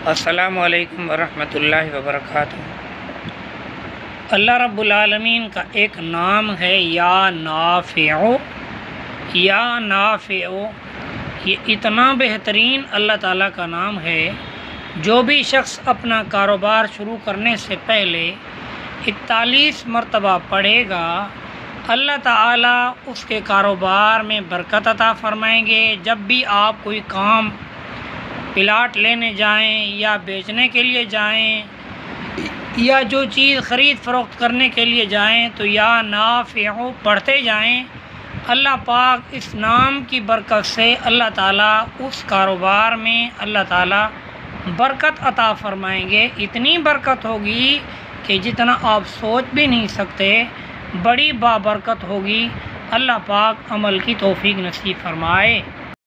السلام علیکم ورحمۃ اللہ وبرکاتہ۔ اللہ رب العالمین کا ایک نام ہے یا نافع۔ یا نافع یہ اتنا بہترین اللہ تعالیٰ کا نام ہے، جو بھی شخص اپنا کاروبار شروع کرنے سے پہلے 41 مرتبہ پڑھے گا، اللہ تعالیٰ اس کے کاروبار میں برکت عطا فرمائیں گے۔ جب بھی آپ کوئی کام پلاٹ لینے جائیں یا بیچنے کے لیے جائیں یا جو چیز خرید فروخت کرنے کے لیے جائیں تو یا نافع پڑھتے جائیں۔ اللہ پاک اس نام کی برکت سے اللہ تعالیٰ اس کاروبار میں اللہ تعالیٰ برکت عطا فرمائیں گے۔ اتنی برکت ہوگی کہ جتنا آپ سوچ بھی نہیں سکتے، بڑی بابرکت ہوگی۔ اللہ پاک عمل کی توفیق نصیب فرمائے۔